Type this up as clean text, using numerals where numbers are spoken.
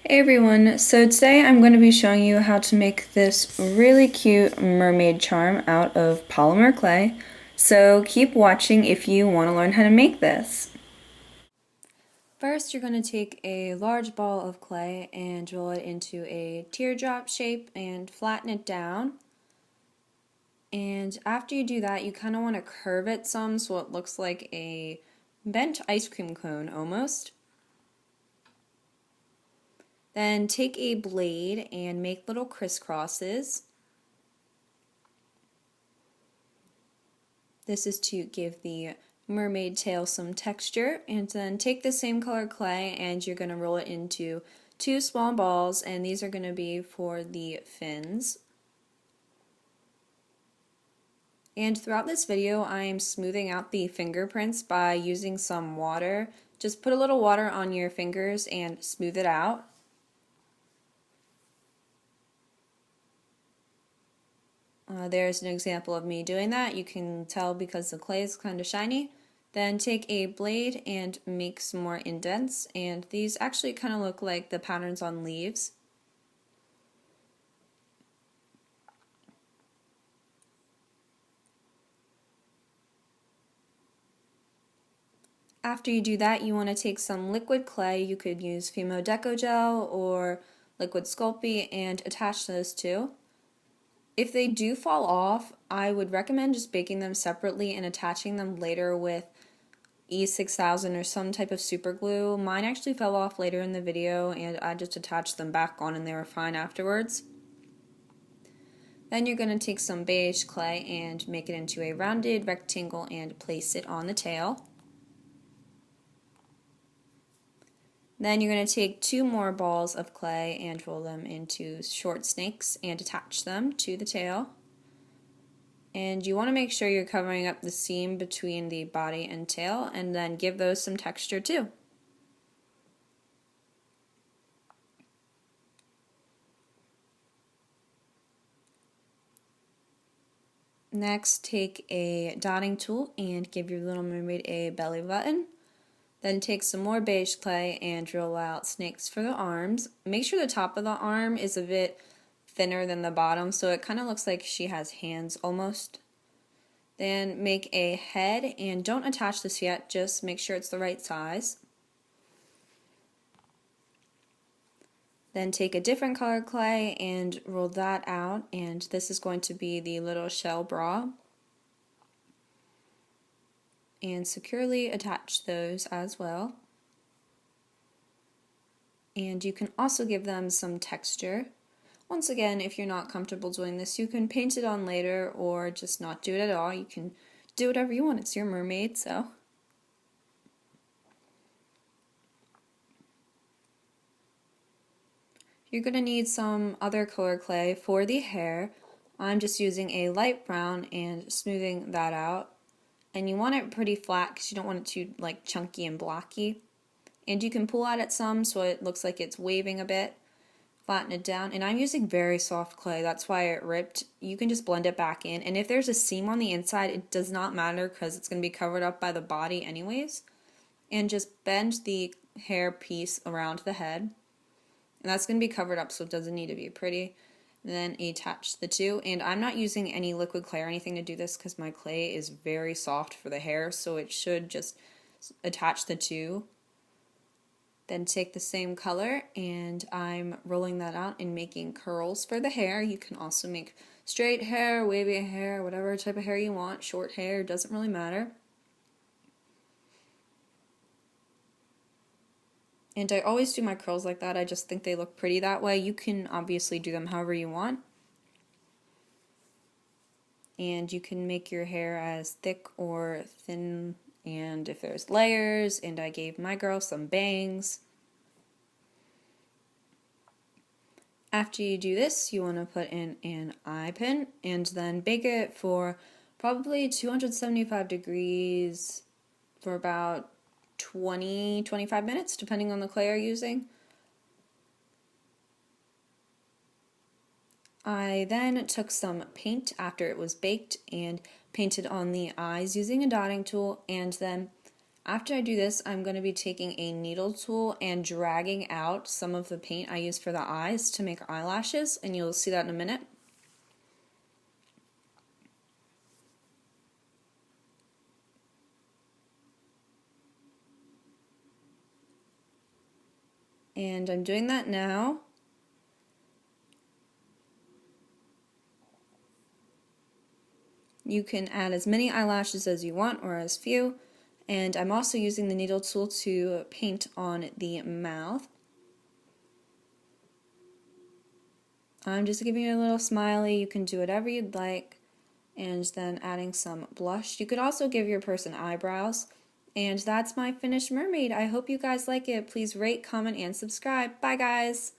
Hey everyone, so today I'm going to be showing you how to make this really cute mermaid charm out of polymer clay. So keep watching if you want to learn how to make this. First, you're going to take a large ball of clay and roll it into a teardrop shape and flatten it down. And after you do that, you kind of want to curve it some so it looks like a bent ice cream cone almost. Then take a blade and make little crisscrosses. This is to give the mermaid tail some texture. And then take the same color clay and you're going to roll it into two small balls, and these are going to be for the fins. And throughout this video I'm smoothing out the fingerprints by using some water. Just put a little water on your fingers and smooth it out. There's an example of me doing that. You can tell because the clay is kind of shiny. Then take a blade and make some more indents, and these actually kind of look like the patterns on leaves. After you do that, you want to take some liquid clay. You could use Fimo Deco Gel or liquid Sculpey and attach those two. If they do fall off, I would recommend just baking them separately and attaching them later with E6000 or some type of super glue. Mine actually fell off later in the video and I just attached them back on and they were fine afterwards. Then you're going to take some beige clay and make it into a rounded rectangle and place it on the tail. Then you're going to take two more balls of clay and roll them into short snakes and attach them to the tail. And you want to make sure you're covering up the seam between the body and tail, and then give those some texture too. Next, take a dotting tool and give your little mermaid a belly button. Then take some more beige clay and roll out snakes for the arms. Make sure the top of the arm is a bit thinner than the bottom so it kind of looks like she has hands almost. Then make a head, and don't attach this yet, just make sure it's the right size. Then take a different color clay and roll that out, and this is going to be the little shell bra. And securely attach those as well. And you can also give them some texture. Once again, if you're not comfortable doing this, you can paint it on later or just not do it at all. You can do whatever you want. It's your mermaid, so. You're going to need some other color clay for the hair. I'm just using a light brown and smoothing that out. And you want it pretty flat because you don't want it too like chunky and blocky. And you can pull at it some so it looks like it's waving a bit. Flatten it down, and I'm using very soft clay, that's why it ripped. You can just blend it back in, and if there's a seam on the inside, it does not matter because it's going to be covered up by the body anyways. And just bend the hair piece around the head, and that's going to be covered up so it doesn't need to be pretty. And then attach the two, and I'm not using any liquid clay or anything to do this because my clay is very soft for the hair, so it should just attach the two. Then take the same color, and I'm rolling that out and making curls for the hair. You can also make straight hair, wavy hair, whatever type of hair you want. Short hair, doesn't really matter. And I always do my curls like that. I just think they look pretty that way. You can obviously do them however you want. And you can make your hair as thick or thin, and if there's layers, and I gave my girl some bangs. After you do this, you want to put in an eye pin and then bake it for probably 275 degrees for about 20-25 minutes, depending on the clay you're using. I then took some paint after it was baked and painted on the eyes using a dotting tool, and then After I do this, I'm going to be taking a needle tool and dragging out some of the paint I use for the eyes to make eyelashes, and you'll see that in a minute. And I'm doing that now. You can add as many eyelashes as you want or as few. And I'm also using the needle tool to paint on the mouth. I'm just giving you a little smiley. You can do whatever you'd like. And then adding some blush. You could also give your person eyebrows. And that's my finished mermaid. I hope you guys like it. Please rate, comment, and subscribe. Bye, guys!